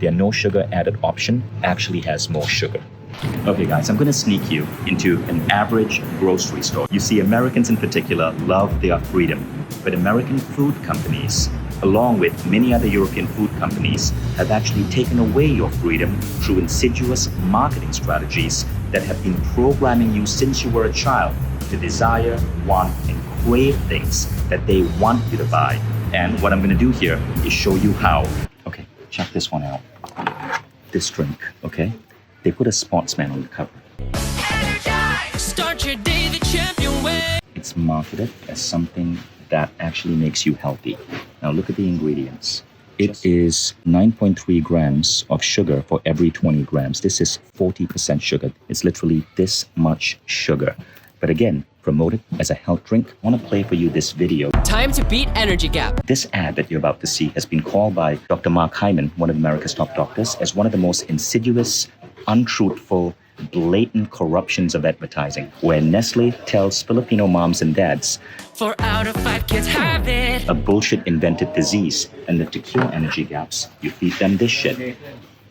Their no sugar added option actually has more sugar. Okay guys, I'm gonna sneak you into an average grocery store. You see, Americans in particular love their freedom, but American food companies, along with many other European food companies, have actually taken away your freedom through insidious marketing strategies that have been programming you since you were a child to desire, want, and crave things that they want you to buy. And what I'm gonna do here is show you how. Okay, check this one out. This drink, okay? They put a sportsman on the cover. Start your day the champion way. It's marketed as something that actually makes you healthy. Now look at the ingredients. It is 9.3 grams of sugar for every 20 grams. This is 40% sugar. It's literally this much sugar. But again, promoted as a health drink. I want to play for you this video. Time to beat energy gap. This ad that you're about to see has been called by Dr. Mark Hyman, one of America's top doctors, as one of the most insidious, untruthful, blatant corruptions of advertising, where Nestle tells Filipino moms and dads 4 out of 5 kids have it. a bullshit invented disease, and that to cure energy gaps, you feed them this shit,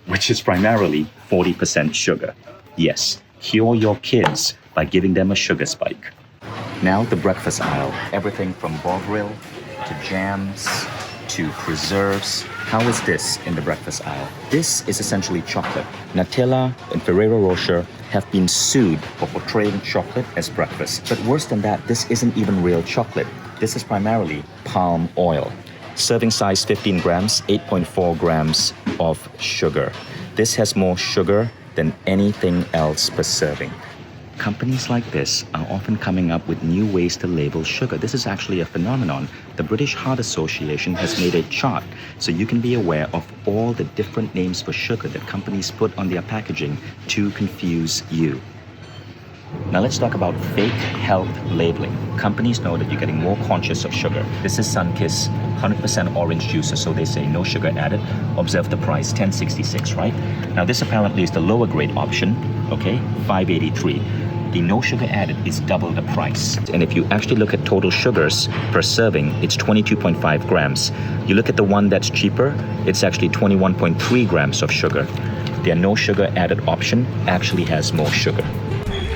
which is primarily 40% sugar. Yes, cure your kids by giving them a sugar spike. Now the breakfast aisle, everything from Bovril to jams to preserves. How is this in the breakfast aisle? This is essentially chocolate. Nutella and Ferrero Rocher have been sued for portraying chocolate as breakfast. But worse than that, this isn't even real chocolate. This is primarily palm oil. Serving size 15 grams, 8.4 grams of sugar. This has more sugar than anything else per serving. Companies like this are often coming up with new ways to label sugar. This is actually a phenomenon. The British Heart Association has made a chart so you can be aware of all the different names for sugar that companies put on their packaging to confuse you. Now let's talk about fake health labeling. Companies know that you're getting more conscious of sugar. This is Sunkist, 100% orange juice, so they say no sugar added. Observe the price, $10.66, right? Now this apparently is the lower grade option, okay, $5.83. The no sugar added is double the price. And if you actually look at total sugars per serving, it's 22.5 grams. You look at the one that's cheaper, it's actually 21.3 grams of sugar. Their no sugar added option actually has more sugar.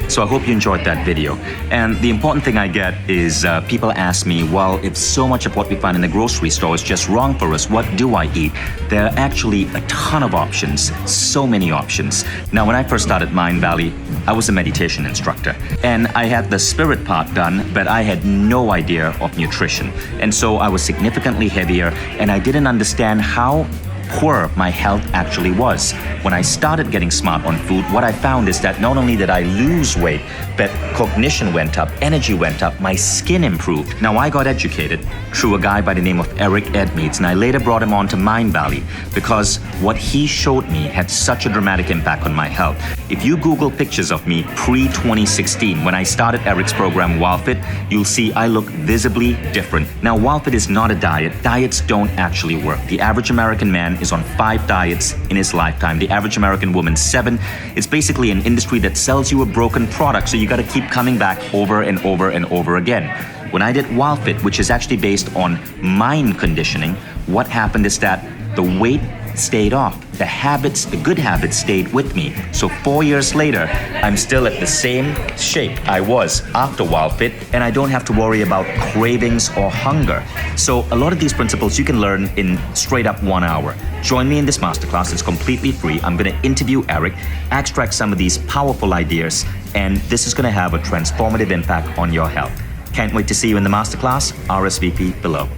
So I hope you enjoyed that video. And the important thing I get is people ask me, well, if so much of what we find in the grocery store is just wrong for us, what do I eat? There are actually a ton of options, so many options. Now, when I first started Mind Valley, I was a meditation instructor. And I had the spirit part done, but I had no idea of nutrition. And so I was significantly heavier, and I didn't understand how poor my health actually was. When I started getting smart on food, what I found is that not only did I lose weight, but cognition went up, energy went up, my skin improved. Now I got educated through a guy by the name of Eric Edmeades, and I later brought him on to Mind Valley because what he showed me had such a dramatic impact on my health. If you Google pictures of me pre-2016, when I started Eric's program WildFit, you'll see I look visibly different. Now WildFit is not a diet. Diets don't actually work. The average American man is on 5 diets in his lifetime. The average American woman 7. It's basically an industry that sells you a broken product, so you got to keep coming back over and over and over again. When I did WildFit, which is actually based on mind conditioning, what happened is that the weight stayed off. The habits, the good habits stayed with me. So 4 years later, I'm still at the same shape I was after WildFit, and I don't have to worry about cravings or hunger. So a lot of these principles you can learn in straight up 1 hour. Join me in this masterclass. It's completely free. I'm going to interview Eric, extract some of these powerful ideas, and this is going to have a transformative impact on your health. Can't wait to see you in the masterclass. RSVP below.